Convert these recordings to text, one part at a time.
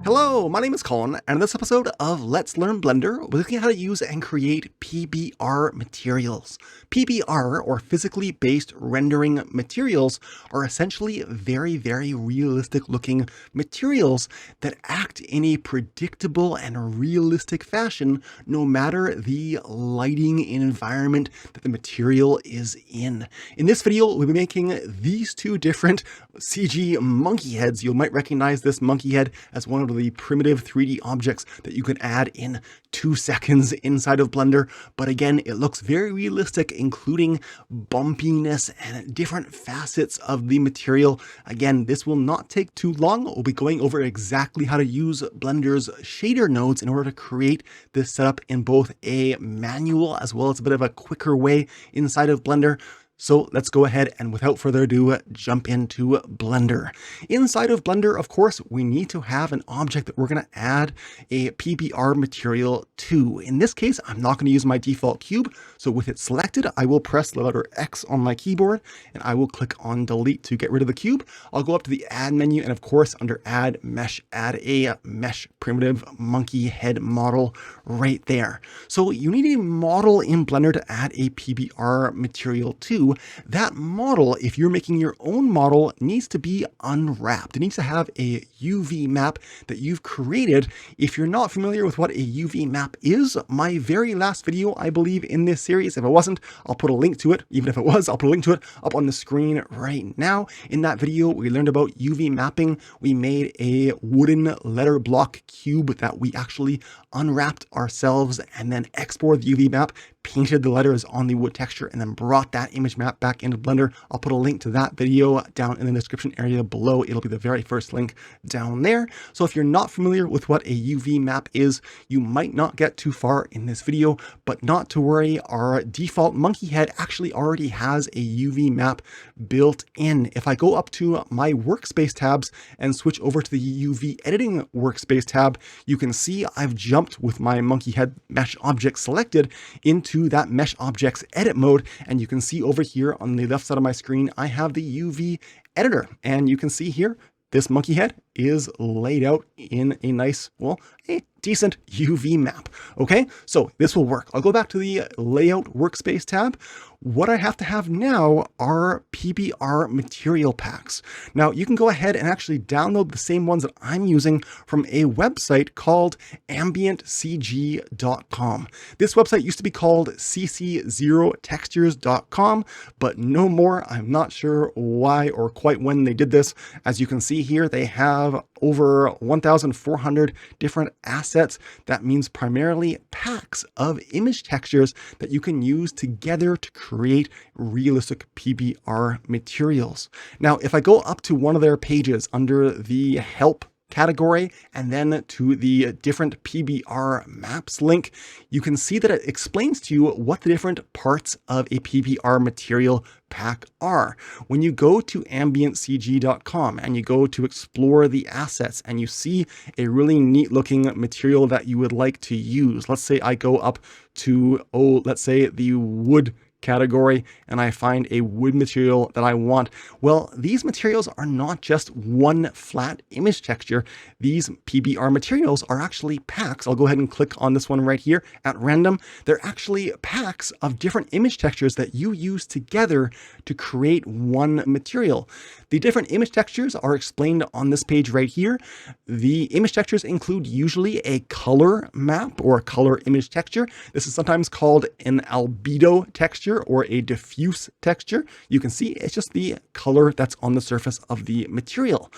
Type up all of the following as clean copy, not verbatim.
Hello, my name is Colin, and in this episode of Let's Learn Blender, we're looking at how to use and create PBR materials. PBR, or physically based rendering materials, are essentially very realistic looking materials that act in a predictable and realistic fashion no matter the lighting and environment that the material is in. In this video, we'll be making these two different CG monkey heads. You might recognize this monkey head as one of the primitive 3D objects that you can add in 2 seconds inside of Blender. But again, it looks very realistic, including bumpiness and different facets of the material. Again, this will not take too long. We'll be going over exactly how to use Blender's shader nodes in order to create this setup in both a manual as well as a bit of a quicker way inside of Blender. So let's go ahead and without further ado, jump into Blender. Inside of Blender, of course, we need to have an object that we're going to add a PBR material to. In this case, I'm not going to use my default cube. So with it selected, I will press the letter X on my keyboard and I will click on delete to get rid of the cube. I'll go up to the add menu and of course under add mesh, add a mesh primitive monkey head model right there. So you need a model in Blender to add a PBR material to. That model, if you're making your own model, needs to be unwrapped. It needs to have a UV map that you've created. If you're not familiar with what a UV map is, my very last video, I believe, in this series, if it wasn't, I'll put a link to it. Even if it was, I'll put a link to it up on the screen right now. In that video, we learned about UV mapping. We made a wooden letter block cube that we actually unwrapped ourselves and then exported the UV map, painted the letters on the wood texture, and then brought that image map back into Blender. I'll put a link to that video down in the description area below. It'll be the very first link down there. So if you're not familiar with what a UV map is, you might not get too far in this video, but not to worry, our default monkey head actually already has a UV map built in. If I go up to my workspace tabs and switch over to the UV editing workspace tab, you can see I've jumped with my monkey head mesh object selected into that mesh objects edit mode, and you can see over here on the left side of my screen I have the UV editor, and you can see here this monkey head is laid out in a nice, well, a decent UV map. Okay, so this will work. I'll go back to the layout workspace tab. What I have to have now are PBR material packs. Now you can go ahead and actually download the same ones that I'm using from a website called AmbientCG.com. This website used to be called cc0textures.com, but no more. I'm not sure why or quite when they did this. As you can see here, they have over 1,400 different assets. That means primarily packs of image textures that you can use together to create realistic PBR materials. Now, if I go up to one of their pages under the help category and then to the different PBR maps link, you can see that it explains to you what the different parts of a PBR material pack are. When you go to AmbientCG.com and you go to explore the assets and you see a really neat looking material that you would like to use, let's say I go up to, let's say the wood category and I find a wood material that I want. Well, these materials are not just one flat image texture. These PBR materials are actually packs. I'll go ahead and click on this one right here at random. They're actually packs of different image textures that you use together to create one material. The different image textures are explained on this page right here. The image textures include usually a color map or a color image texture. This is sometimes called an albedo texture or a diffuse texture. You can see it's just the color that's on the surface of the material.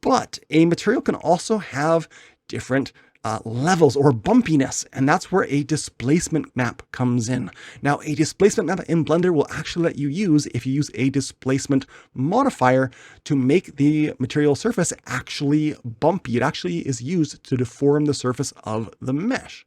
But a material can also have different levels or bumpiness, and that's where a displacement map comes in. Now, a displacement map in Blender will actually let you use, if you use a displacement modifier, to make the material surface actually bumpy. It actually is used to deform the surface of the mesh.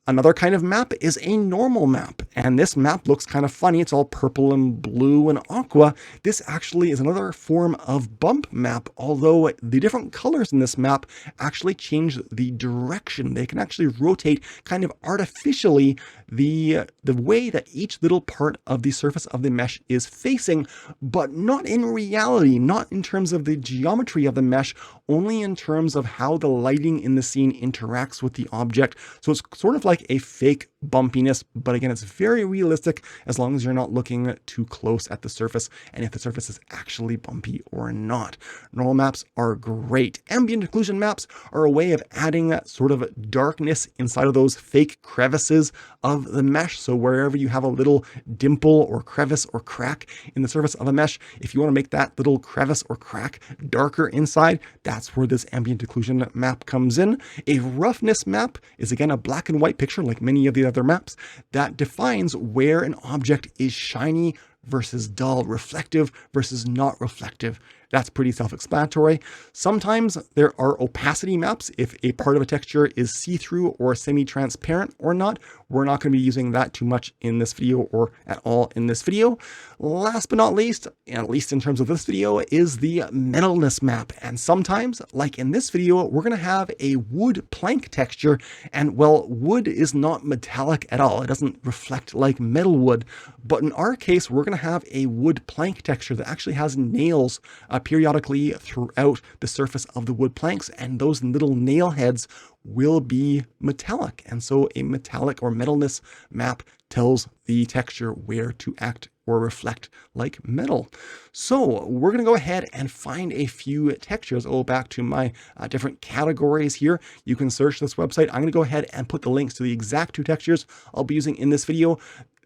Another kind of map is a normal map, and this map looks kind of funny. It's all purple and blue and aqua. This actually is another form of bump map, although the different colors in this map actually change the direction. They can actually rotate kind of artificially the way that each little part of the surface of the mesh is facing, but not in reality, not in terms of the geometry of the mesh, only in terms of how the lighting in the scene interacts with the object. So it's sort of like a fake bumpiness, but again, it's very realistic as long as you're not looking too close at the surface and if the surface is actually bumpy or not. Normal maps are great. Ambient occlusion maps are a way of adding that sort of darkness inside of those fake crevices of the mesh. So wherever you have a little dimple or crevice or crack in the surface of a mesh, if you want to make that little crevice or crack darker inside, that's where this ambient occlusion map comes in. A roughness map is again a black and white picture like many of the other maps that defines where an object is shiny versus dull, reflective versus not reflective. That's pretty self-explanatory. Sometimes there are opacity maps if a part of a texture is see-through or semi-transparent or not. We're not going to be using that too much in this video or at all in this video. Last but not least, at least in terms of this video, is the Metalness map. And sometimes, like in this video, we're going to have a wood plank texture. And well, wood is not metallic at all. It doesn't reflect like metal would. But in our case, we're going to have a wood plank texture that actually has nails periodically throughout the surface of the wood planks, and those little nail heads will be metallic. And so a metallic or metalness map tells the texture where to act or reflect like metal. So we're going to go ahead and find a few textures. Oh, back to my different categories here. You can search this website. I'm going to go ahead and put the links to the exact two textures I'll be using in this video.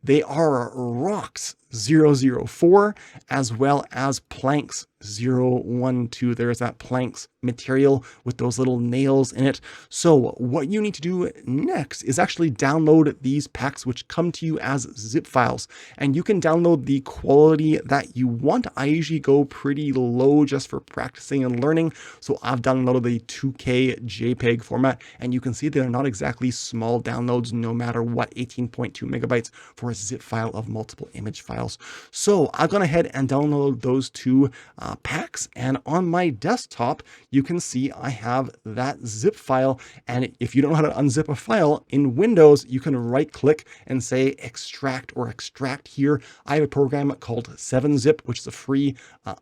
They are rocks 004 as well as planks 012. There's that planks material with those little nails in it. So what you need to do next is actually download these packs, which come to you as zip files, and you can download the quality that you want. I usually go pretty low just for practicing and learning. So I've downloaded the 2K JPEG format, and you can see they're not exactly small downloads, no matter what, 18.2 megabytes for a zip file of multiple image files. So I've gone ahead and downloaded those two packs, and on my desktop you can see I have that zip file. And if you don't know how to unzip a file in Windows, you can right click and say extract or extract here. I have a program called 7-Zip, which is a free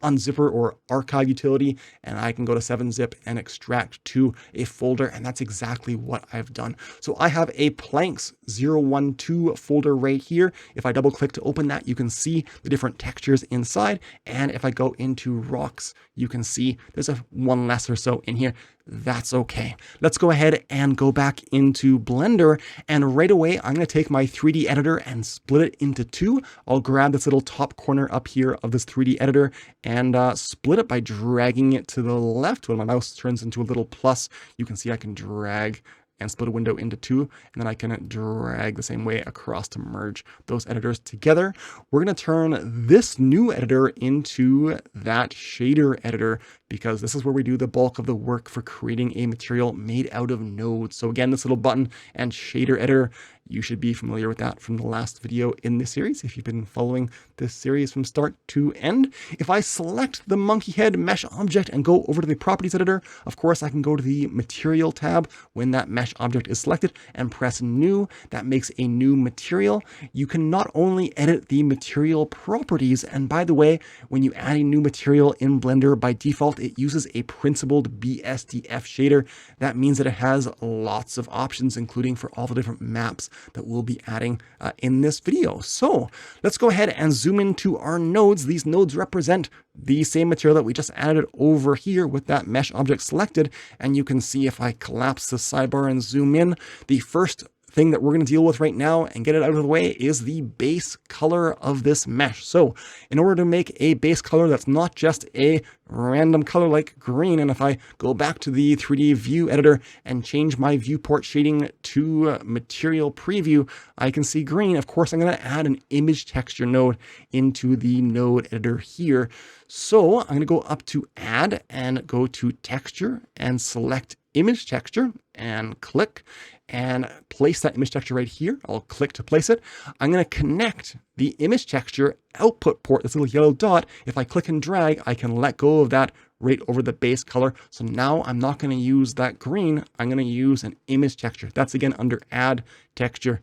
unzipper or archive utility, and I can go to 7-Zip and extract to a folder, and that's exactly what I've done. So I have a planks 012 folder right here. If I double click to open that, you can see the different textures inside, and if I go into rocks, you can see there's a one less or so in here. That's okay. Let's go ahead and go back into Blender, and right away I'm going to take my 3D editor and split it into two. I'll grab this little top corner up here of this 3D editor and split it by dragging it to the left. When my mouse turns into a little plus, you can see I can drag and split a window into two, and then I can drag the same way across to merge those editors together. We're going to turn this new editor into that shader editor, because this is where we do the bulk of the work for creating a material made out of nodes. So again, this little button and shader editor, you should be familiar with that from the last video in this series if you've been following this series from start to end. If I select the monkey head mesh object and go over to the properties editor, of course I can go to the material tab when that mesh object is selected and press new. That makes a new material. You can not only edit the material properties, and by the way, when you add a new material in Blender, by default it uses a principled BSDF shader. That means that it has lots of options, including for all the different maps that we'll be adding in this video. So let's go ahead and zoom into our nodes. These nodes represent the same material that we just added over here with that mesh object selected. And you can see if I collapse the sidebar and zoom in, the first thing that we're going to deal with right now and get it out of the way is the base color of this mesh. So in order to make a base color that's not just a random color like green. And if I go back to the 3D view editor and change my viewport shading to material preview, I can see green. Of course, I'm going to add an image texture node into the node editor here. So I'm going to go up to add and go to texture and select image texture and click and place that image texture right here. I'll click to place it. I'm going to connect the image texture output port, this little yellow dot. If I click and drag, I can let go of that right over the base color. So now I'm not going to use that green. I'm going to use an image texture. That's again under add texture,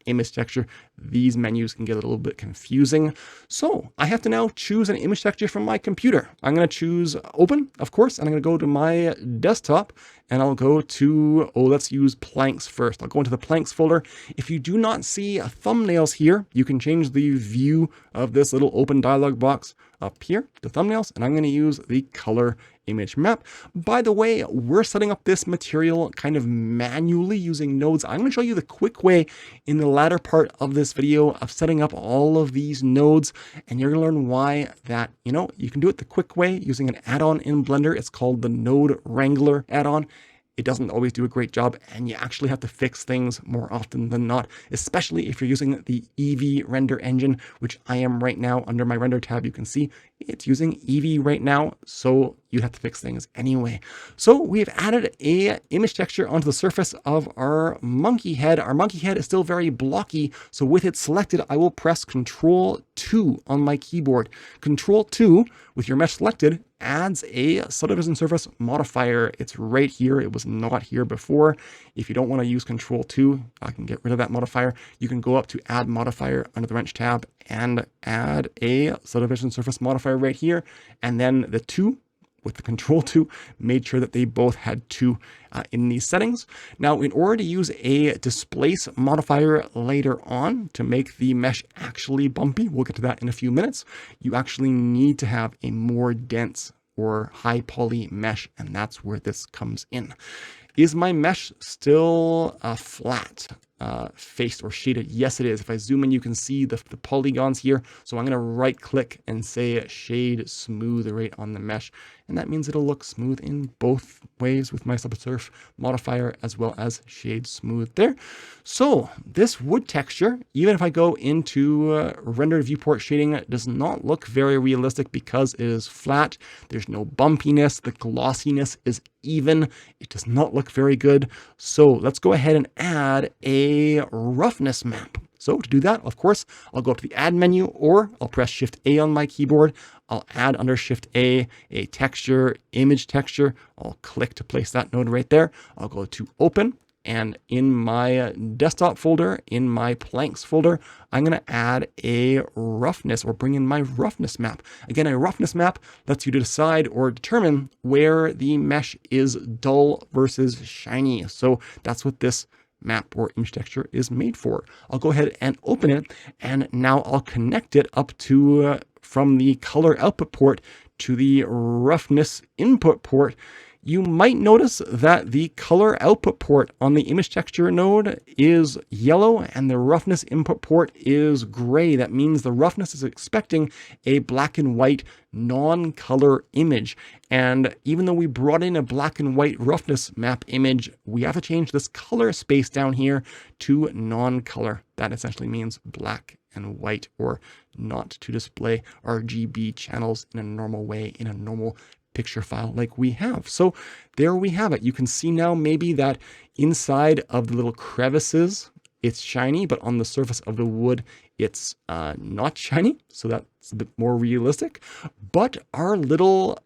image texture. These menus can get a little bit confusing. So I have to now choose an image texture from my computer. I'm going to choose open, of course, and I'm going to go to my desktop and I'll go to, let's use planks first. I'll go into the planks folder. If you do not see thumbnails here, you can change the view of this little open dialog box up here to thumbnails, and I'm going to use the color image map. By the way, we're setting up this material kind of manually using nodes. I'm going to show you the quick way in the latter part of this video of setting up all of these nodes, and you're going to learn why that, you can do it the quick way using an add-on in Blender. It's called the Node Wrangler add-on. It doesn't always do a great job, and you actually have to fix things more often than not, especially if you're using the Eevee render engine, which I am right now. Under my render tab, you can see it's using Eevee right now, so you have to fix things anyway. So we've added a image texture onto the surface of our monkey head. Our monkey head is still very blocky, so with it selected, I will press Control 2 on my keyboard. Control 2 with your mesh selected adds a subdivision surface modifier. It's right here. It was not here before. If you don't want to use Control 2, I can get rid of that modifier. You can go up to Add Modifier under the Wrench tab and add a subdivision surface modifier right here. And then the 2 with the Control 2, made sure that they both had 2 in these settings. Now, in order to use a Displace modifier later on to make the mesh actually bumpy, we'll get to that in a few minutes, you actually need to have a more dense or high poly mesh, and that's where this comes in. Is my mesh still flat? Faced or shaded? Yes, it is. If I zoom in, you can see the polygons here. So I'm going to right click and say shade smooth right on the mesh. And that means it'll look smooth in both ways with my subsurf modifier as well as shade smooth there. So this wood texture, even if I go into rendered viewport shading, does not look very realistic because it is flat. There's no bumpiness. The glossiness is even. It does not look very good. So let's go ahead and add a roughness map. So to do that, of course, I'll go up to the add menu, or I'll press Shift A on my keyboard. I'll add under Shift A texture, image texture. I'll click to place that node right there. I'll go to open, and in my desktop folder, in my planks folder, I'm going to add a roughness, or bring in my roughness map. Again, a roughness map lets you decide or determine where the mesh is dull versus shiny. So that's what this map or image texture is made for. I'll go ahead and open it, and now I'll connect it up to from the color output port to the roughness input port. You might notice that the color output port on the image texture node is yellow and the roughness input port is gray. That means the roughness is expecting a black and white non-color image. And even though we brought in a black and white roughness map image, we have to change this color space down here to non-color. That essentially means black and white, or not to display RGB channels in a normal way, in a normal picture file like we have. So there we have it. You can see now maybe that inside of the little crevices, it's shiny, but on the surface of the wood, it's not shiny. So that's a bit more realistic. But our little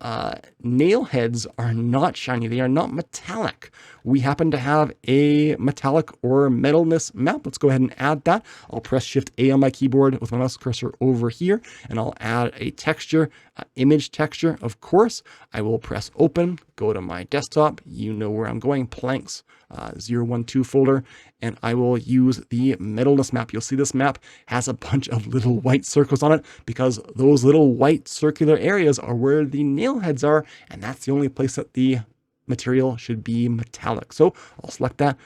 nail heads are not shiny. They are not metallic. We happen to have a metallic or metalness map. Let's go ahead and add that. I'll press Shift A on my keyboard with my mouse cursor over here, and I'll add a texture, image texture, of course. I will press open, go to my desktop. You know where I'm going, planks, 012 folder, and I will use the metalness map. You'll see this map has a bunch of little white circles on it because those little white circular areas are where the nail heads are, and that's the only place that the material should be metallic. So I'll select that,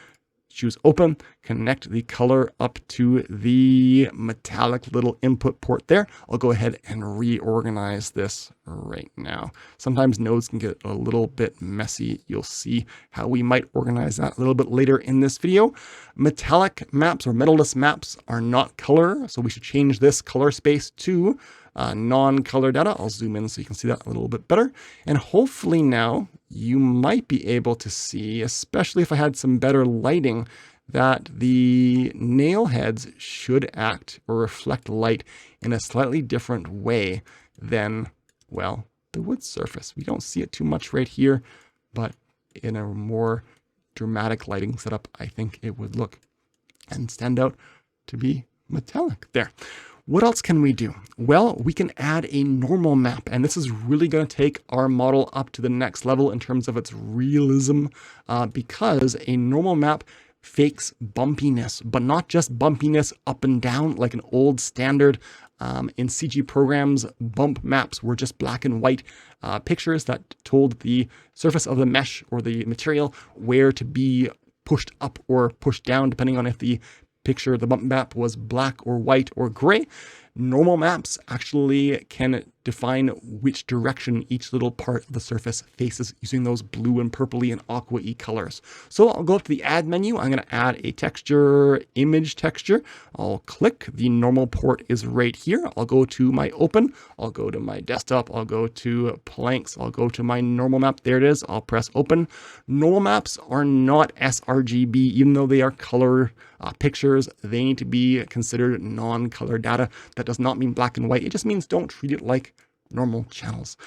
choose open, connect the color up to the metallic little input port there. I'll go ahead and reorganize this right now. Sometimes nodes can get a little bit messy. You'll see how we might organize that a little bit later in this video. Metallic maps or metalness maps are not color, so we should change this color space to non-color data. I'll zoom in so you can see that a little bit better. And hopefully now you might be able to see, especially if I had some better lighting, that the nail heads should act or reflect light in a slightly different way than, well, the wood surface. We don't see it too much right here, but in a more dramatic lighting setup, I think it would look and stand out to be metallic there. What else can we do? Well, we can add a normal map, and this is really going to take our model up to the next level in terms of its realism, because a normal map fakes bumpiness, but not just bumpiness up and down like an old standard. In CG programs, bump maps were just black and white pictures that told the surface of the mesh or the material where to be pushed up or pushed down, depending on if the picture, the bump map, was black or white or gray. Normal maps actually can define which direction each little part of the surface faces using those blue and purpley and aqua-y colors. So I'll go up to the add menu. I'm going to add a texture, image texture. I'll click. The normal port is right here. I'll go to my open. I'll go to my desktop. I'll go to planks. I'll go to my normal map. There it is. I'll press open. Normal maps are not sRGB, even though they are color pictures. They need to be considered non-color data. That does not mean black and white. It just means don't treat it like normal channels.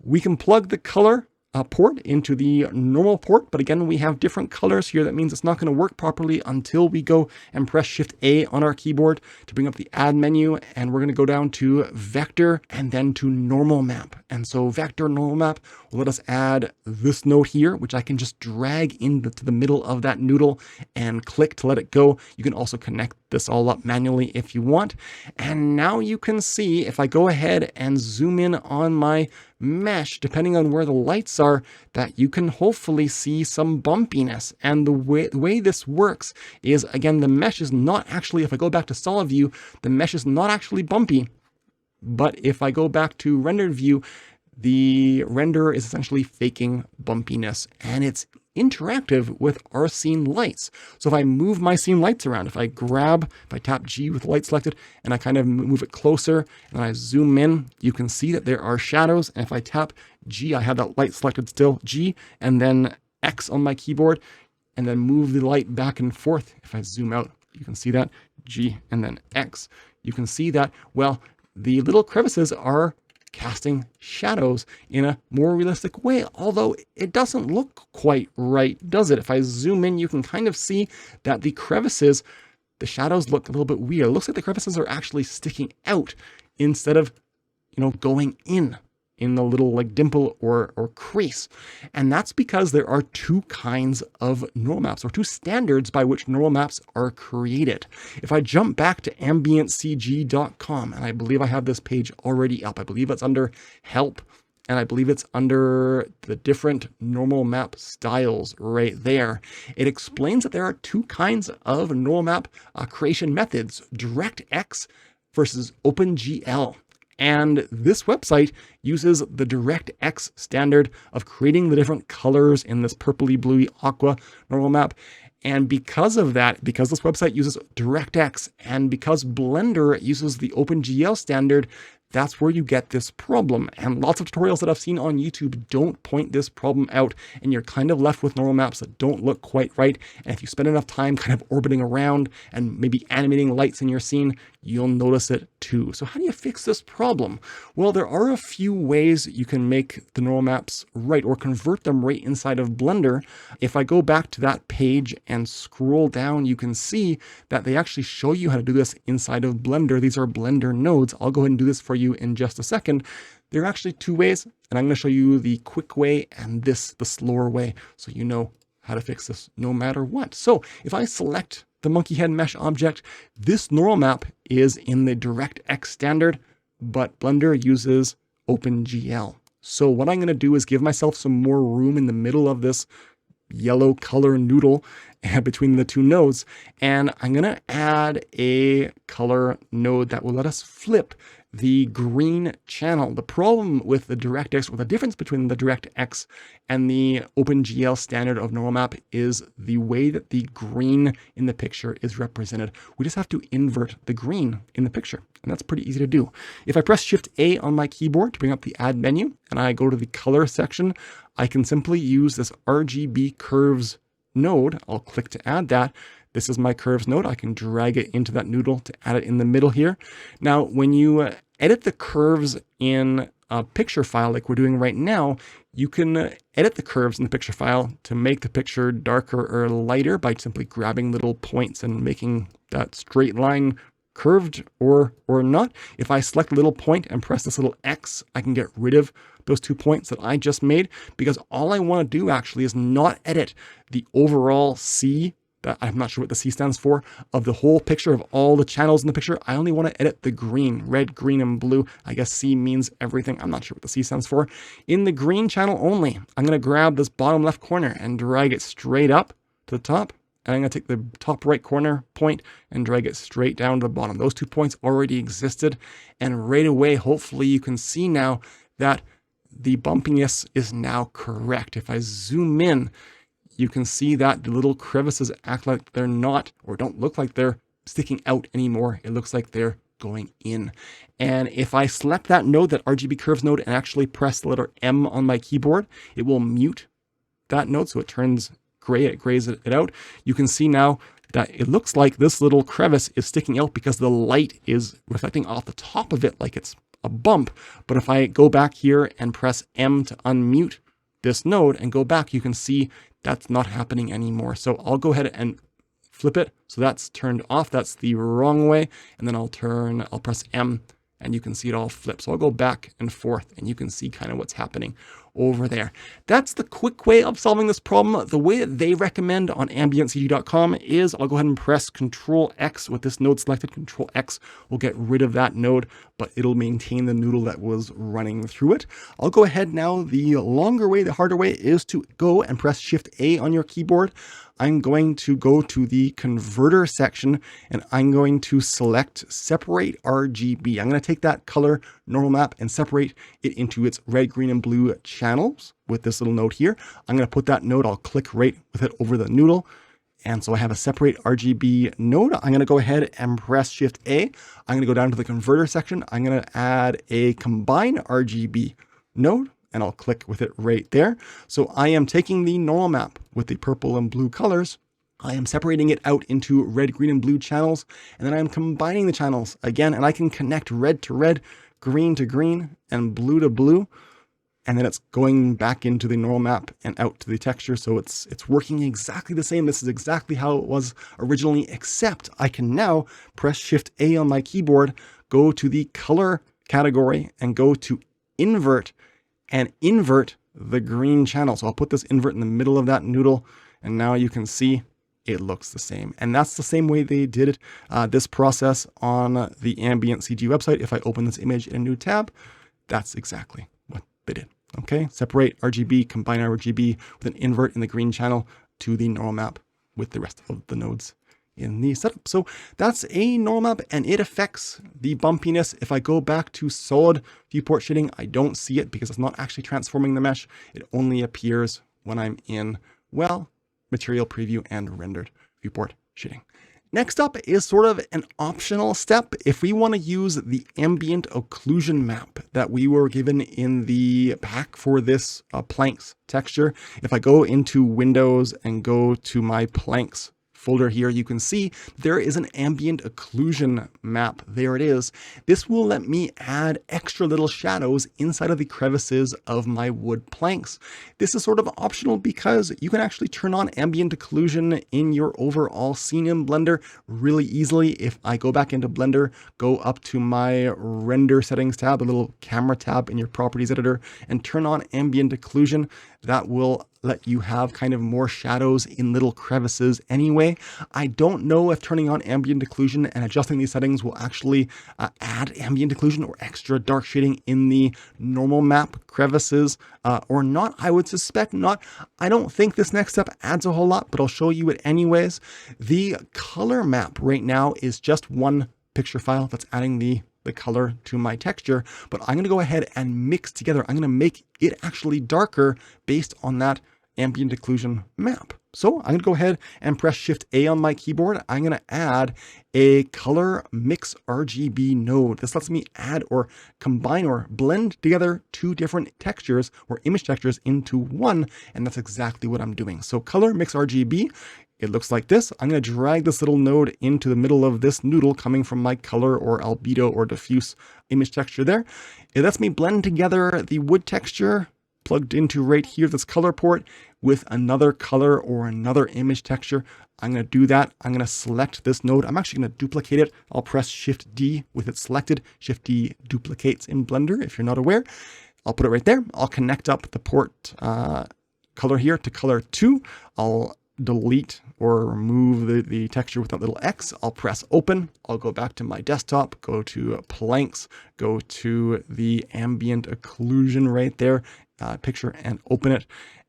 We can plug the color port into the normal port, but again, we have different colors here. That means it's not going to work properly until we go and press Shift A on our keyboard to bring up the add menu, and we're going to go down to vector and then to normal map. And so vector normal map will let us add this node here, which I can just drag into the middle of that noodle and click to let it go. You can also connect this all up manually if you want. And now you can see, if I go ahead and zoom in on my mesh, depending on where the lights are, that you can hopefully see some bumpiness. And the way this works is, again, the mesh is not actually, if I go back to solid view, the mesh is not actually bumpy. But if I go back to rendered view, the renderer is essentially faking bumpiness, and it's interactive with our scene lights. So if I move my scene lights around, if I tap G with light selected and I kind of move it closer and I zoom in, you can see that there are shadows. And if I tap G, I have that light selected still, G, and then X on my keyboard, and then move the light back and forth. If I zoom out, you can see that, G and then X. You can see that, well, the little crevices are casting shadows in a more realistic way, although it doesn't look quite right, does it? If I zoom in, you can kind of see that the crevices, the shadows look a little bit weird. It looks like the crevices are actually sticking out instead of, going in the little like dimple or crease. And that's because there are two kinds of normal maps, or two standards by which normal maps are created. If I jump back to ambientcg.com, and I believe I have this page already up, I believe it's under help, and I believe it's under the different normal map styles right there. It explains that there are two kinds of normal map creation methods, DirectX versus OpenGL. And this website uses the DirectX standard of creating the different colors in this purpley, bluey, aqua normal map. And because of that, because this website uses DirectX and because Blender uses the OpenGL standard, that's where you get this problem. And lots of tutorials that I've seen on YouTube don't point this problem out, and you're kind of left with normal maps that don't look quite right. And if you spend enough time kind of orbiting around and maybe animating lights in your scene, you'll notice it too. So how do you fix this problem? Well, there are a few ways you can make the normal maps right, or convert them right inside of Blender. If I go back to that page and scroll down, you can see that they actually show you how to do this inside of Blender. These are Blender nodes. I'll go ahead and do this for you in just a second. There are actually two ways, and I'm going to show you the quick way and the slower way, so you know how to fix this no matter what. So if I select the monkey head mesh object, this normal map is in the DirectX standard, but Blender uses OpenGL. So what I'm going to do is give myself some more room in the middle of this yellow color noodle between the two nodes. And I'm going to add a color node that will let us flip the green channel. The problem with the DirectX, or the difference between the DirectX and the OpenGL standard of normal map, is the way that the green in the picture is represented. We just have to invert the green in the picture, and that's pretty easy to do. If I press Shift A on my keyboard to bring up the add menu, and I go to the color section, I can simply use this RGB curves node. I'll click to add that. This is my curves node. I can drag it into that noodle to add it in the middle here. Now, when you edit the curves in a picture file like we're doing right now, you can edit the curves in the picture file to make the picture darker or lighter by simply grabbing little points and making that straight line curved or not. If I select a little point and press this little X, I can get rid of those 2 points that I just made, because all I want to do actually is not edit the overall C, that I'm not sure what the C stands for, of the whole picture, of all the channels in the picture. I only want to edit the green, red, green, and blue. I guess C means everything. I'm not sure what the C stands for. In the green channel only, I'm going to grab this bottom left corner and drag it straight up to the top. And I'm going to take the top right corner point and drag it straight down to the bottom. Those 2 points already existed. And right away, hopefully you can see now that the bumpiness is now correct. If I zoom in, you can see that the little crevices act like they're not, or don't look like they're sticking out anymore. It looks like they're going in. And if I select that node, that RGB curves node, and actually press the letter M on my keyboard, it will mute that node so it turns gray, it grays it out. You can see now that it looks like this little crevice is sticking out because the light is reflecting off the top of it like it's a bump. But if I go back here and press M to unmute this node and go back, you can see that's not happening anymore. So I'll go ahead and flip it. So that's turned off. That's the wrong way. And then I'll press M, and you can see it all flip. So I'll go back and forth, and you can see kind of what's happening over there. That's the quick way of solving this problem. The way that they recommend on AmbientCG.com is I'll go ahead and press Control X with this node selected. Control X will get rid of that node, but it'll maintain the noodle that was running through it. I'll go ahead now. The longer way, the harder way, is to go and press Shift A on your keyboard. I'm going to go to the converter section, and I'm going to select separate RGB. I'm going to take that color normal map and separate it into its red, green, and blue channels with this little node here. I'm going to put that node, I'll click right with it over the noodle. And so I have a separate RGB node. I'm going to go ahead and press Shift A. I'm going to go down to the converter section. I'm going to add a combine RGB node, and I'll click with it right there. So I am taking the normal map with the purple and blue colors. I am separating it out into red, green, and blue channels. And then I'm combining the channels again, and I can connect red to red, green to green, and blue to blue. And then it's going back into the normal map and out to the texture. So it's working exactly the same. This is exactly how it was originally, except I can now press Shift A on my keyboard, go to the color category, and go to invert, and invert the green channel. So I'll put this invert in the middle of that noodle, and now you can see it looks the same. And that's the same way they did it, this process on the Ambient CG website. If I open this image in a new tab, that's exactly what they did. Okay, separate RGB, combine RGB with an invert in the green channel to the normal map with the rest of the nodes in the setup. So that's a normal map, and it affects the bumpiness. If I go back to solid viewport shading, I don't see it because it's not actually transforming the mesh. It only appears when I'm in, well, material preview and rendered viewport shading. Next up is sort of an optional step. If we want to use the ambient occlusion map that we were given in the pack for this planks texture, if I go into Windows and go to my planks folder here, you can see there is an ambient occlusion map. There it is. This will let me add extra little shadows inside of the crevices of my wood planks. This is sort of optional because you can actually turn on ambient occlusion in your overall scene in Blender really easily. If I go back into Blender, go up to my render settings tab, the little camera tab in your properties editor, and turn on ambient occlusion, that will let you have kind of more shadows in little crevices anyway. I don't know if turning on ambient occlusion and adjusting these settings will actually add ambient occlusion or extra dark shading in the normal map crevices or not. I would suspect not. I don't think this next step adds a whole lot, but I'll show you it anyways. The color map right now is just one picture file that's adding the color to my texture, but I'm going to go ahead and mix together. I'm going to make it actually darker based on that ambient occlusion map. So I'm going to go ahead and press Shift A on my keyboard. I'm going to add a color mix RGB node. This lets me add or combine or blend together two different textures or image textures into one. And that's exactly what I'm doing. So color mix RGB, it looks like this. I'm going to drag this little node into the middle of this noodle coming from my color or albedo or diffuse image texture there. It lets me blend together the wood texture plugged into right here, this color port, with another color or another image texture. I'm going to do that. I'm going to select this node. I'm actually going to duplicate it. I'll press Shift D with it selected. Shift D duplicates in Blender if you're not aware. I'll put it right there. I'll connect up the port color here to color 2. I'll delete or remove the texture with that little X. I'll press open. I'll go back to my desktop, go to planks, go to the ambient occlusion right there, picture, and open it.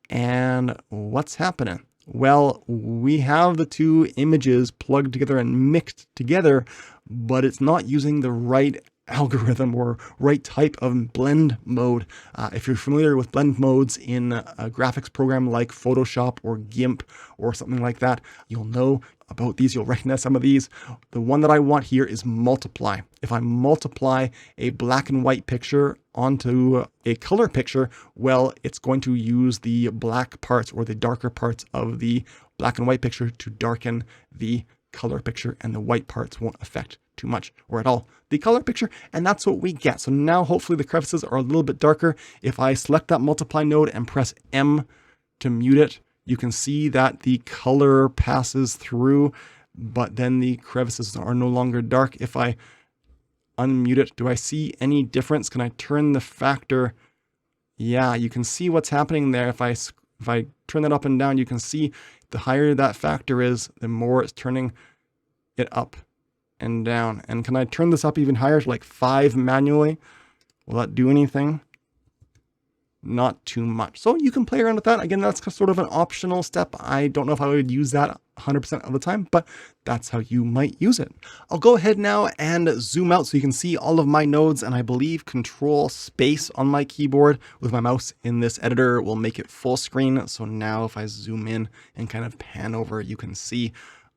And what's happening? Well, we have the two images plugged together and mixed together, but it's not using the right algorithm or right type of blend mode. If you're familiar with blend modes in a graphics program like Photoshop or GIMP or something like that, you'll know about these. You'll recognize some of these. The one that I want here is multiply. If I multiply a black and white picture onto a color picture, well, it's going to use the black parts or the darker parts of the black and white picture to darken the color picture, and the white parts won't affect too much or at all the color picture, and that's what we get. So now hopefully the crevices are a little bit darker. If I select that multiply node and press M to mute it, you can see that the color passes through, but then the crevices are no longer dark. If I unmute it, do I see any difference? Can I turn the factor? Yeah, you can see what's happening there. If I turn that up and down, you can see the higher that factor is, the more it's turning it up and down. And can I turn this up even higher to like 5 manually? Will that do anything? Not too much. So you can play around with that. Again, that's sort of an optional step. I don't know if I would use that 100% of the time, but that's how you might use it. I'll go ahead now and zoom out so you can see all of my nodes, and I believe Control Space on my keyboard with my mouse in this editor will make it full screen. So now if I zoom in and kind of pan over, you can see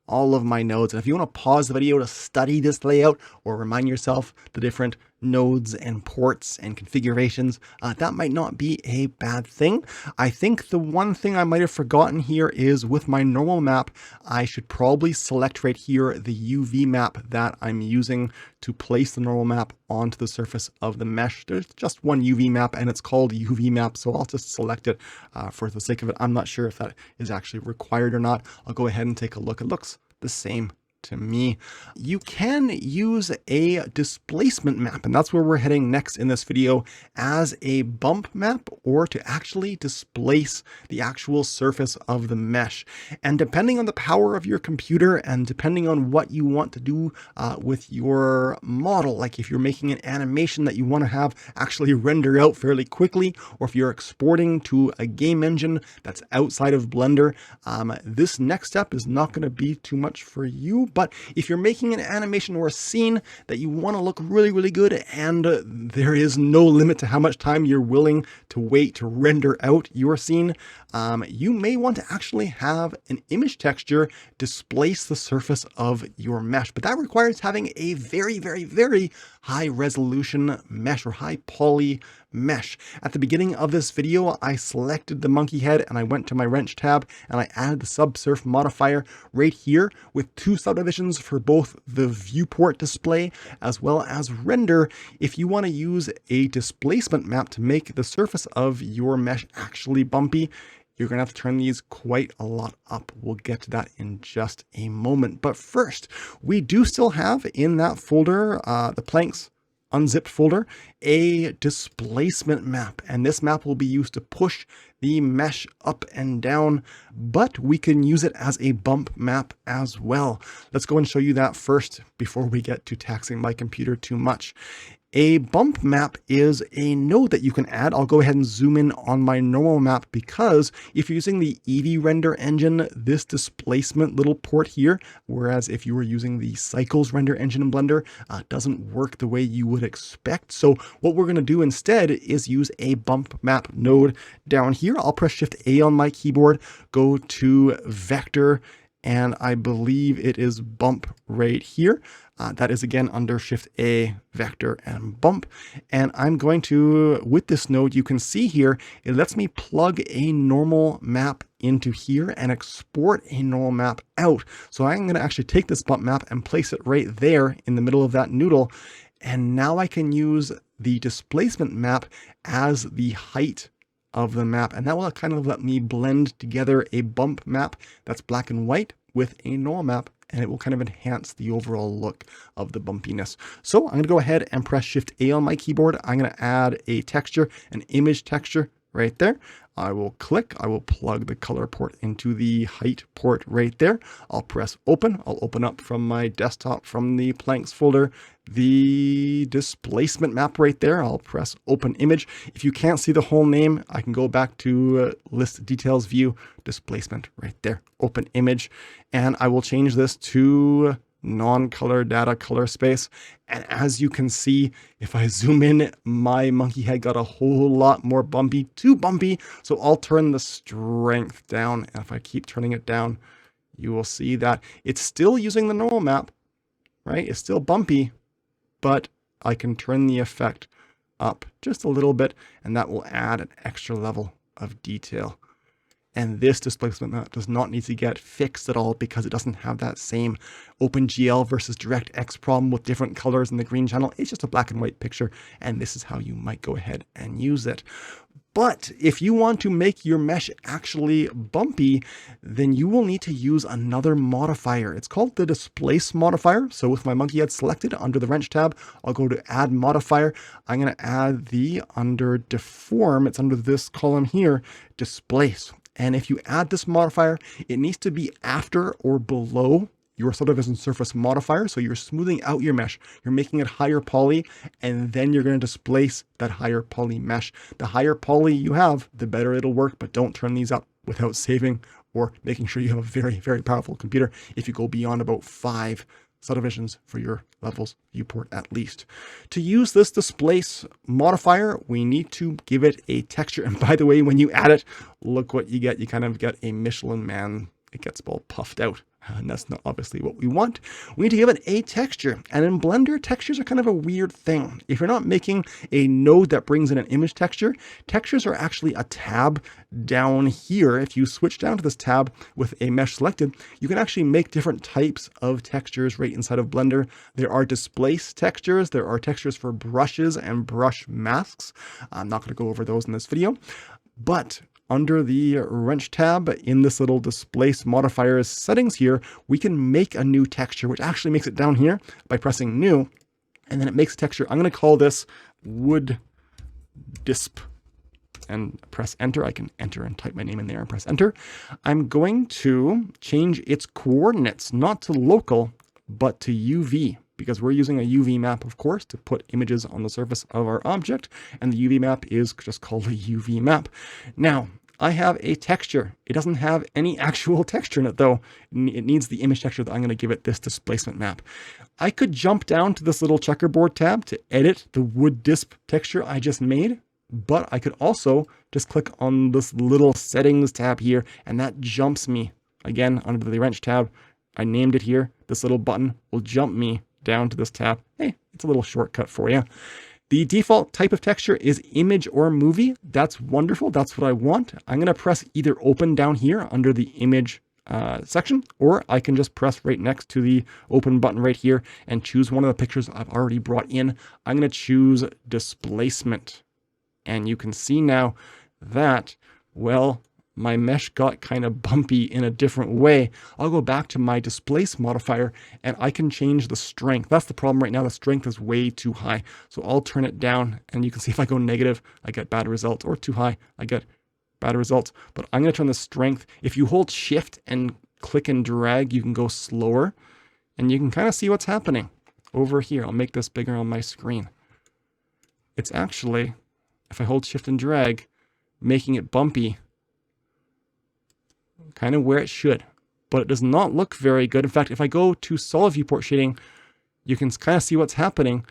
all of my nodes. And if you want to pause the video to study this layout or remind yourself the different nodes and ports and configurations, that might not be a bad thing. I think the one thing I might have forgotten here is with my normal map, I should probably select right here the UV map that I'm using to place the normal map onto the surface of the mesh. There's just one UV map and it's called UV map, so I'll just select it for the sake of it. I'm not sure if that is actually required or not. I'll go ahead and take a look. It looks the same to me. You can use a displacement map, and that's where we're heading next in this video, as a bump map or to actually displace the actual surface of the mesh. And depending on the power of your computer and depending on what you want to do with your model, like if you're making an animation that you want to have actually render out fairly quickly, or if you're exporting to a game engine that's outside of Blender, this next step is not going to be too much for you. But if you're making an animation or a scene that you want to look really, really good, and there is no limit to how much time you're willing to wait to render out your scene, you may want to actually have an image texture displace the surface of your mesh. But that requires having a very, very, very high resolution mesh or high poly mesh. At the beginning of this video, I selected the monkey head and I went to my wrench tab and I added the subsurf modifier right here with 2 subdivisions for both the viewport display as well as render. If you want to use a displacement map to make the surface of your mesh actually bumpy, you're going to have to turn these quite a lot up. We'll get to that in just a moment. But first, we do still have in that folder the planks unzipped folder, a displacement map. And this map will be used to push the mesh up and down, but we can use it as a bump map as well. Let's go and show you that first before we get to taxing my computer too much. A bump map is a node that you can add. I'll go ahead and zoom in on my normal map because if you're using the Eevee render engine, this displacement little port here, whereas if you were using the Cycles render engine in Blender, doesn't work the way you would expect. So what we're going to do instead is use a bump map node down here. I'll press Shift A on my keyboard, go to Vector, and I believe it is bump right here. That is again under Shift A, Vector, and Bump. And I'm going to, with this node, you can see here, it lets me plug a normal map into here and export a normal map out. So I'm going to actually take this bump map and place it right there in the middle of that noodle. And now I can use the displacement map as the height of the map. And that will kind of let me blend together a bump map that's black and white with a normal map, and it will kind of enhance the overall look of the bumpiness. So I'm going to go ahead and press Shift A on my keyboard. I'm going to add a texture, an image texture right there. I will click, I will plug the color port into the height port right there. I'll press open. I'll open up from my desktop from the planks folder, the displacement map right there. I'll press open image. If you can't see the whole name, I can go back to list details view, displacement right there, open image. And I will change this to non-color data color space. And as you can see, if I zoom in, my monkey head got a whole lot more bumpy, too bumpy. So I'll turn the strength down. And if I keep turning it down, you will see that it's still using the normal map, right? It's still bumpy, but I can turn the effect up just a little bit, and that will add an extra level of detail. And this displacement map does not need to get fixed at all because it doesn't have that same OpenGL versus DirectX problem with different colors in the green channel. It's just a black and white picture, and this is how you might go ahead and use it. But if you want to make your mesh actually bumpy, then you will need to use another modifier. It's called the Displace Modifier. So with my monkey head selected under the wrench tab, I'll go to Add Modifier. I'm going to add the under Deform. It's under this column here, Displace. And if you add this modifier, it needs to be after or below your subdivision surface modifier. So you're smoothing out your mesh, you're making it higher poly, and then you're going to displace that higher poly mesh. The higher poly you have, the better it'll work, but don't turn these up without saving or making sure you have a very, very powerful computer if you go beyond about 5 subdivisions for your levels viewport at least. To use this displace modifier, we need to give it a texture. And by the way, when you add it, look what you get. You kind of get a Michelin Man. It gets all puffed out. And that's not obviously what we want. We need to give it a texture. And in Blender, textures are kind of a weird thing. If you're not making a node that brings in an image texture, textures are actually a tab down here. If you switch down to this tab with a mesh selected, you can actually make different types of textures right inside of Blender. There are displace textures. There are textures for brushes and brush masks. I'm not going to go over those in this video, but under the wrench tab in this little displace modifiers settings here, we can make a new texture, which actually makes it down here by pressing new. And then it makes a texture. I'm going to call this wood disp and press enter. I can enter and type my name in there and press enter. I'm going to change its coordinates, not to local, but to UV, because we're using a UV map, of course, to put images on the surface of our object. And the UV map is just called a UV map. Now, I have a texture. It doesn't have any actual texture in it, though. It needs the image texture that I'm going to give it this displacement map. I could jump down to this little checkerboard tab to edit the wood disp texture I just made, but I could also just click on this little settings tab here, and that jumps me, again, under the wrench tab. I named it here. This little button will jump me down to this tab. Hey, it's a little shortcut for you. The default type of texture is image or movie. That's wonderful. That's what I want. I'm going to press either open down here under the image section, or I can just press right next to the open button right here and choose one of the pictures I've already brought in. I'm going to choose displacement. And you can see now that, well, my mesh got kind of bumpy in a different way. I'll go back to my Displace modifier and I can change the strength. That's the problem right now. The strength is way too high. So I'll turn it down and you can see if I go negative, I get bad results, or too high, I get bad results. But I'm going to turn the strength. If you hold shift and click and drag, you can go slower and you can kind of see what's happening over here. I'll make this bigger on my screen. It's actually, if I hold shift and drag, making it bumpy, kind of where it should, but it does not look very good. In fact, if I go to solid viewport shading, you can kind of see what's happening.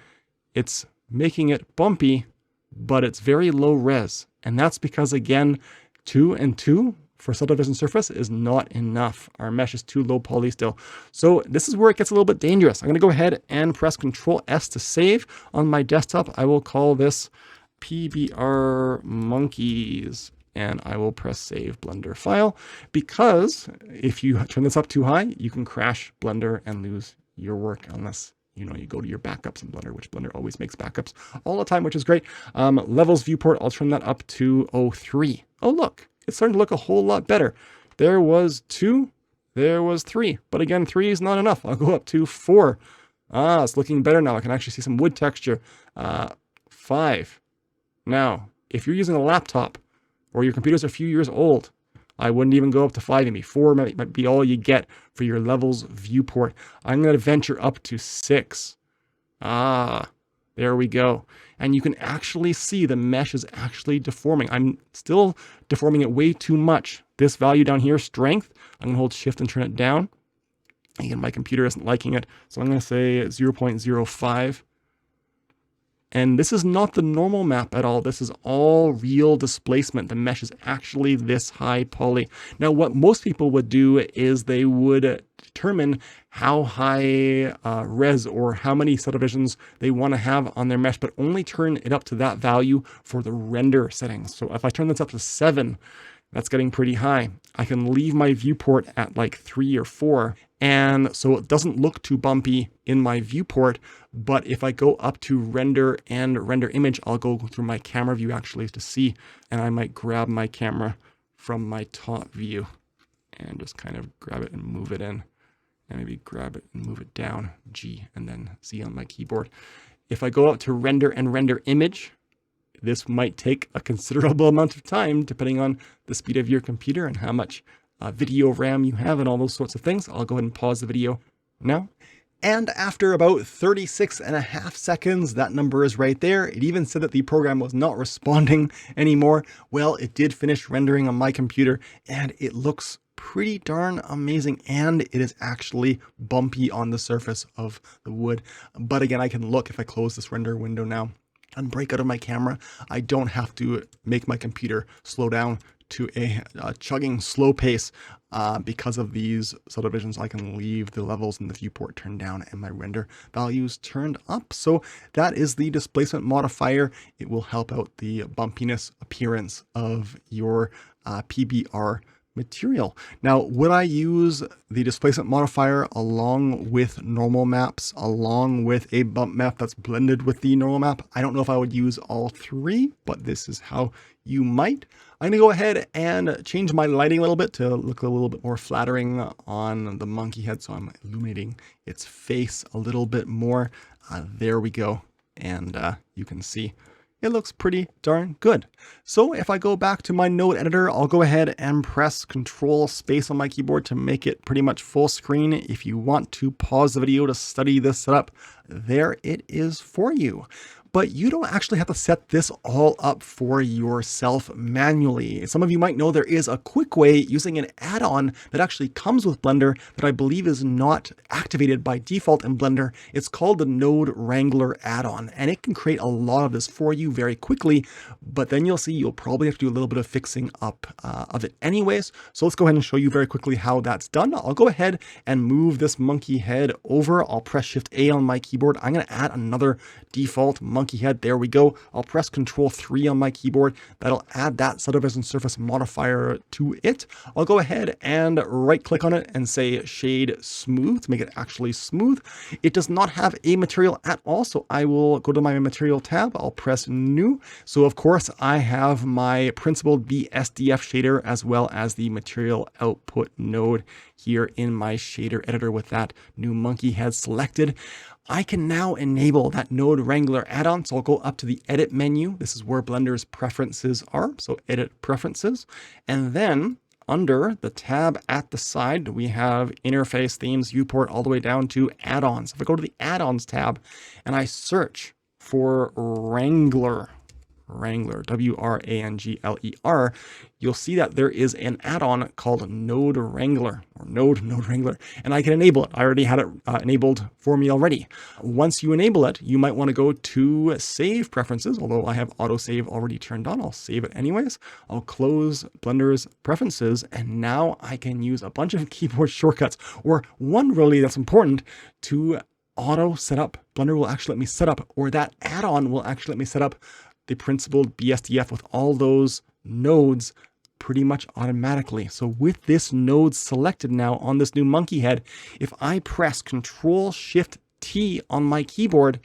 It's making it bumpy, but it's very low res. And that's because, again, 2 and 2 for subdivision surface is not enough. Our mesh is too low poly still. So this is where it gets a little bit dangerous. I'm going to go ahead and press Control S to save. On my desktop, I will call this PBR Monkeys. And I will press Save Blender File, because if you turn this up too high, you can crash Blender and lose your work unless, you go to your backups in Blender, which Blender always makes backups all the time, which is great. Levels viewport, I'll turn that up to 03. Oh, look, it's starting to look a whole lot better. There was 2, there was 3, but again, 3 is not enough. I'll go up to 4. It's looking better now. I can actually see some wood texture. 5. Now, if you're using a laptop, or your computer's a few years old, I wouldn't even go up to 5, maybe 4 might be all you get for your levels viewport. I'm going to venture up to 6. There we go. And you can actually see the mesh is actually deforming. I'm still deforming it way too much. This value down here, strength, I'm going to hold shift and turn it down. Again, my computer isn't liking it, so I'm going to say 0.05. And this is not the normal map at all. This is all real displacement. The mesh is actually this high poly. Now, what most people would do is they would determine how high res or how many subdivisions they want to have on their mesh, but only turn it up to that value for the render settings. So if I turn this up to 7, that's getting pretty high. I can leave my viewport at like 3 or 4. And so it doesn't look too bumpy in my viewport. But if I go up to render and render image, I'll go through my camera view actually to see. And I might grab my camera from my top view and just kind of grab it and move it in. And maybe grab it and move it down, G, and then Z on my keyboard. If I go up to render and render image, this might take a considerable amount of time depending on the speed of your computer and how much video RAM you have and all those sorts of things. I'll go ahead and pause the video now. And after about 36.5 seconds, that number is right there. It even said that the program was not responding anymore. Well, it did finish rendering on my computer and it looks pretty darn amazing, and it is actually bumpy on the surface of the wood. But again, I can look if I close this render window now and break out of my camera. I don't have to make my computer slow down to a chugging slow pace because of these subdivisions. I can leave the levels in the viewport turned down and my render values turned up. So that is the displacement modifier. It will help out the bumpiness appearance of your PBR material. Now, would I use the displacement modifier along with normal maps, along with a bump map that's blended with the normal map? I don't know if I would use all 3, but this is how you might. I'm going to go ahead and change my lighting a little bit to look a little bit more flattering on the monkey head. So I'm illuminating its face a little bit more. There we go. And you can see it looks pretty darn good. So if I go back to my node editor, I'll go ahead and press Control Space on my keyboard to make it pretty much full screen. If you want to pause the video to study this setup, there it is for you. But you don't actually have to set this all up for yourself manually. Some of you might know there is a quick way using an add-on that actually comes with Blender that I believe is not activated by default in Blender. It's called the Node Wrangler add-on, and it can create a lot of this for you very quickly, but then you'll see you'll probably have to do a little bit of fixing up of it anyways. So let's go ahead and show you very quickly how that's done. I'll go ahead and move this monkey head over. I'll press Shift A on my keyboard. I'm going to add another default monkey monkey head. There we go. I'll press Control 3 on my keyboard. That'll add that subdivision surface modifier to it. I'll go ahead and right click on it and say Shade Smooth to make it actually smooth. It does not have a material at all, so I will go to my material tab. I'll press New. So of course I have my principled BSDF shader as well as the material output node here in my shader editor with that new monkey head selected. I can now enable that Node Wrangler add-on. So I'll go up to the Edit menu. This is where Blender's preferences are. So Edit Preferences. And then under the tab at the side, we have Interface, Themes, Viewport, all the way down to Add-ons. If I go to the Add-ons tab and I search for Wrangler, W-R-A-N-G-L-E-R, you'll see that there is an add-on called Node Wrangler, or Node Wrangler, and I can enable it. I already had it enabled for me already. Once you enable it, you might want to go to Save Preferences, although I have autosave already turned on. I'll save it anyways. I'll close Blender's Preferences, and now I can use a bunch of keyboard shortcuts, or one really that's important to auto setup. Blender will actually let me set up, or that add-on will actually let me set up the principled BSDF with all those nodes pretty much automatically. So with this node selected now on this new monkey head, if I press Control-Shift-T on my keyboard,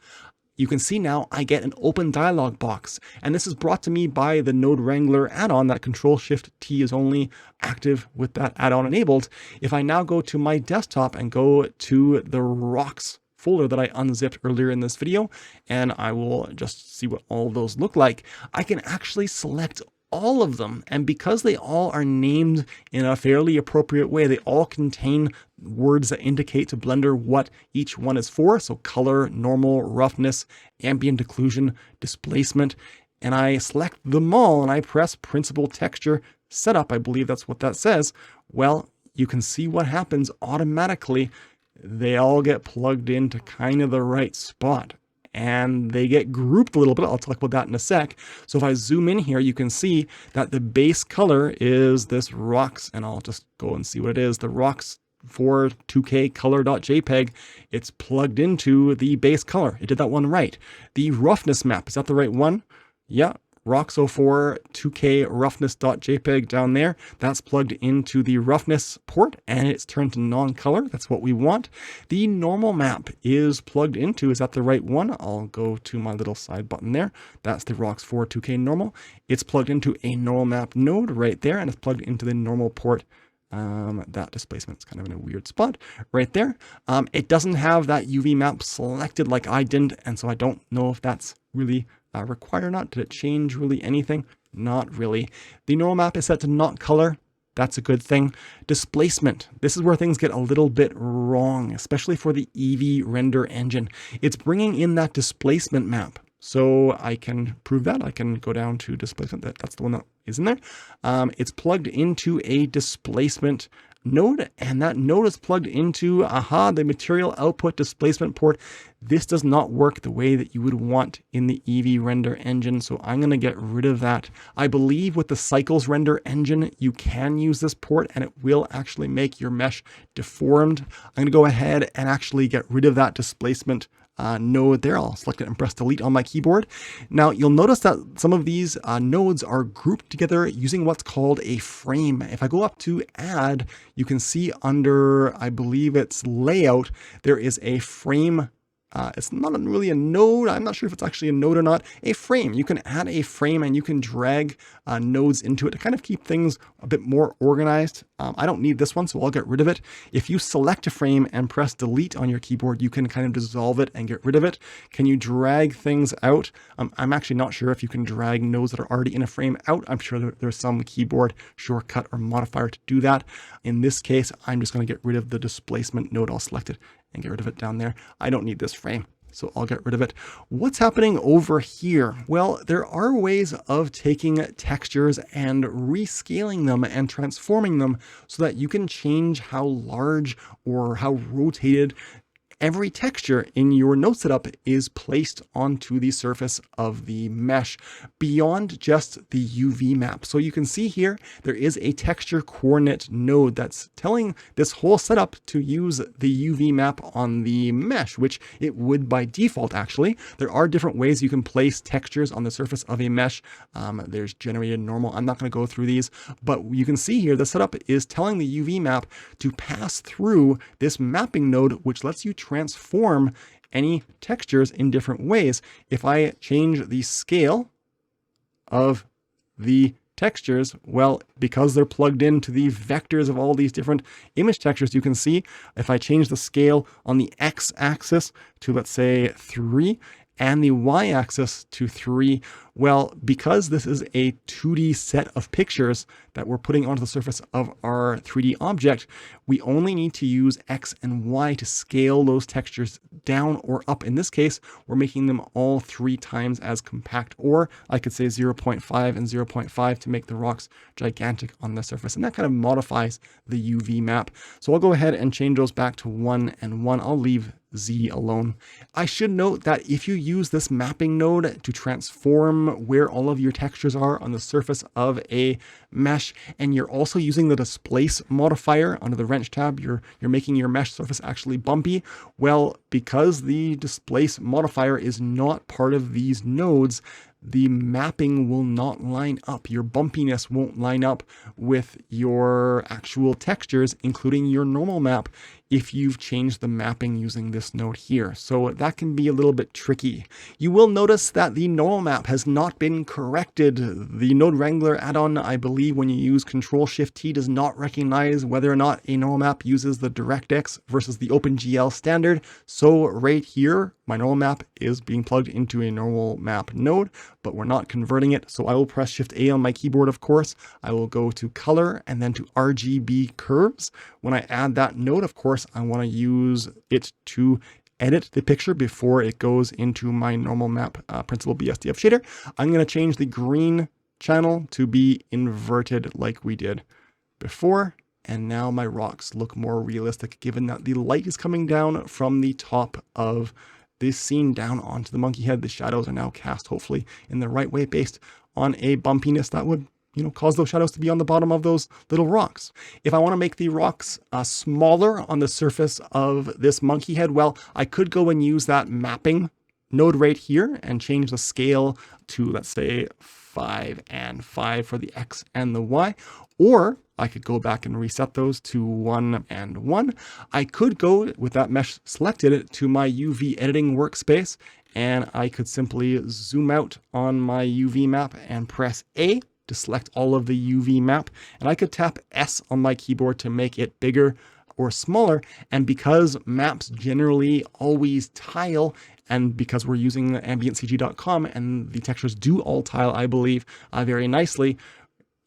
you can see now I get an open dialog box. And this is brought to me by the Node Wrangler add-on. That Control-Shift-T is only active with that add-on enabled. If I now go to my desktop and go to the rocks folder that I unzipped earlier in this video, and I will just see what all of those look like, I can actually select all of them. And because they all are named in a fairly appropriate way, they all contain words that indicate to Blender what each one is for. So color, normal, roughness, ambient occlusion, displacement, and I select them all and I press Principled Texture Setup. I believe that's what that says. Well, you can see what happens automatically. They all get plugged into kind of the right spot and they get grouped a little bit. I'll talk about that in a sec. So if I zoom in here, you can see that the base color is this rocks, and I'll just go and see what it is. The rocks for 2K color.jpg, it's plugged into the base color. It did that one right. The roughness map, is that the right one? Yeah. Rox04 2K roughness.jpg down there, that's plugged into the roughness port and it's turned to non-color. That's what we want. The normal map is plugged into, is that the right one? I'll go to my little side button there. That's the Rox4 2K normal. It's plugged into a normal map node right there, and it's plugged into the normal port. That displacement's kind of in a weird spot right there. It doesn't have that UV map selected like I didn't, and so I don't know if that's really required or not. Did it change really anything? Not really. The normal map is set to not color. That's a good thing. Displacement. This is where things get a little bit wrong, especially for the Eevee render engine. It's bringing in that displacement map. So I can prove that. I can go down to displacement. That's the one that is in there. It's plugged into a displacement node, and that node is plugged into, the material output displacement port. This does not work the way that you would want in the Eevee render engine, so I'm going to get rid of that. I believe with the Cycles render engine, you can use this port, and it will actually make your mesh deformed. I'm going to go ahead and actually get rid of that displacement node there. I'll select it and press delete on my keyboard. Now you'll notice that some of these nodes are grouped together using what's called a frame. If I go up to add, you can see under, I believe it's layout, there is a frame. It's not really a node. I'm not sure if it's actually a node or not. A frame. You can add a frame and you can drag nodes into it to kind of keep things a bit more organized. I don't need this one, so I'll get rid of it. If you select a frame and press delete on your keyboard, you can kind of dissolve it and get rid of it. Can you drag things out? I'm actually not sure if you can drag nodes that are already in a frame out. I'm sure there's some keyboard shortcut or modifier to do that. In this case, I'm just going to get rid of the displacement node. I'll select it and get rid of it down there. I don't need this frame, so I'll get rid of it. What's happening over here? Well, there are ways of taking textures and rescaling them and transforming them so that you can change how large or how rotated every texture in your node setup is placed onto the surface of the mesh beyond just the UV map. So you can see here, there is a texture coordinate node that's telling this whole setup to use the UV map on the mesh, which it would by default actually. There are different ways you can place textures on the surface of a mesh. There's generated normal. I'm not going to go through these, but you can see here the setup is telling the UV map to pass through this mapping node, which lets you transform any textures in different ways. If I change the scale of the textures, well, because they're plugged into the vectors of all these different image textures, you can see if I change the scale on the x-axis to, let's say, 3, and the y-axis to 3, well, because this is a 2D set of pictures that we're putting onto the surface of our 3D object, we only need to use X and Y to scale those textures down or up. In this case, we're making them all 3 times as compact, or I could say 0.5 and 0.5 to make the rocks gigantic on the surface. And that kind of modifies the UV map. So I'll go ahead and change those back to 1 and 1. I'll leave Z alone. I should note that if you use this mapping node to transform where all of your textures are on the surface of a mesh, and you're also using the Displace modifier under the wrench tab, you're making your mesh surface actually bumpy. Well, because the Displace modifier is not part of these nodes, the mapping will not line up. Your bumpiness won't line up with your actual textures, including your normal map, if you've changed the mapping using this node here. So that can be a little bit tricky. You will notice that the normal map has not been corrected. The Node Wrangler add-on, I believe, when you use Control-Shift-T, does not recognize whether or not a normal map uses the DirectX versus the OpenGL standard. So right here, my normal map is being plugged into a normal map node, but we're not converting it. So I will press Shift-A on my keyboard, of course. I will go to Color and then to RGB Curves. When I add that node, of course, I want to use it to edit the picture before it goes into my normal map Principled BSDF shader. I'm going to change the green channel to be inverted like we did before. And now my rocks look more realistic, given that the light is coming down from the top of this scene down onto the monkey head. The shadows are now cast, hopefully, in the right way based on a bumpiness that would, cause those shadows to be on the bottom of those little rocks. If I want to make the rocks smaller on the surface of this monkey head, well, I could go and use that mapping node right here and change the scale to, let's say, 5 and 5 for the X and the Y. Or I could go back and reset those to 1 and 1. I could go with that mesh selected to my UV editing workspace, and I could simply zoom out on my UV map and press A to select all of the UV map. And I could tap S on my keyboard to make it bigger or smaller. And because maps generally always tile, and because we're using AmbientCG.com and the textures do all tile, I believe, very nicely,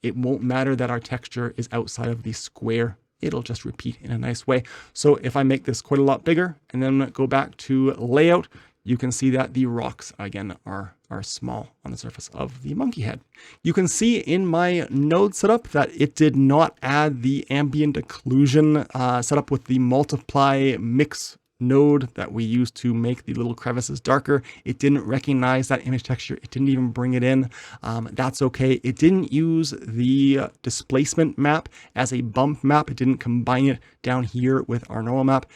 it won't matter that our texture is outside of the square. It'll just repeat in a nice way. So if I make this quite a lot bigger and then go back to layout, you can see that the rocks, again, are small on the surface of the monkey head. You can see in my node setup that it did not add the ambient occlusion setup with the multiply mix node that we use to make the little crevices darker. It didn't recognize that image texture. It didn't even bring it in. That's okay. It didn't use the displacement map as a bump map. It didn't combine it down here with our normal map.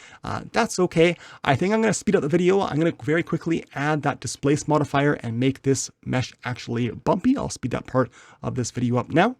That's okay. I think I'm going to speed up the video. I'm going to very quickly add that displace modifier and make this mesh actually bumpy. I'll speed that part of this video up now.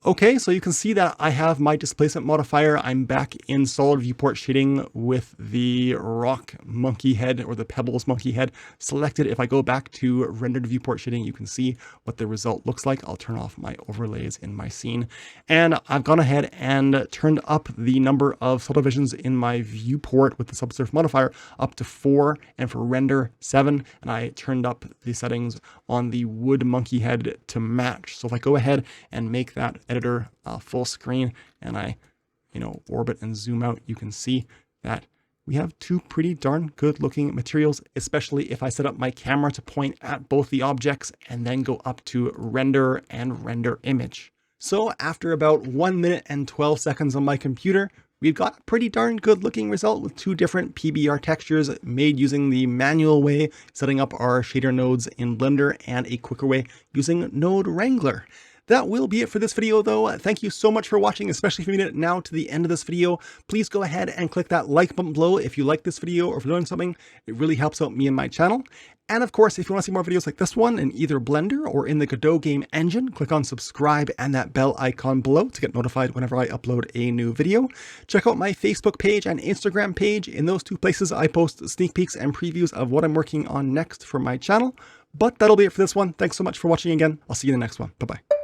Okay, so you can see that I have my displacement modifier. I'm back in solid viewport shading with the rock monkey head or the pebbles monkey head selected. If I go back to rendered viewport shading, you can see what the result looks like. I'll turn off my overlays in my scene. And I've gone ahead and turned up the number of subdivisions in my viewport with the subsurface modifier up to 4, and for render 7. And I turned up the settings on the wood monkey head to match. So if I go ahead and make that editor full screen and I orbit and zoom out, you can see that we have two pretty darn good looking materials, especially if I set up my camera to point at both the objects and then go up to render and render image. So after about 1 minute and 12 seconds on my computer, we've got a pretty darn good looking result with two different PBR textures made using the manual way, setting up our shader nodes in Blender, and a quicker way using Node Wrangler. That will be it for this video though. Thank you so much for watching, especially if you made it now to the end of this video. Please go ahead and click that like button below if you like this video or if you learned something. It really helps out me and my channel. And of course, if you want to see more videos like this one in either Blender or in the Godot game engine, click on subscribe and that bell icon below to get notified whenever I upload a new video. Check out my Facebook page and Instagram page. In those two places, I post sneak peeks and previews of what I'm working on next for my channel. But that'll be it for this one. Thanks so much for watching again. I'll see you in the next one. Bye-bye.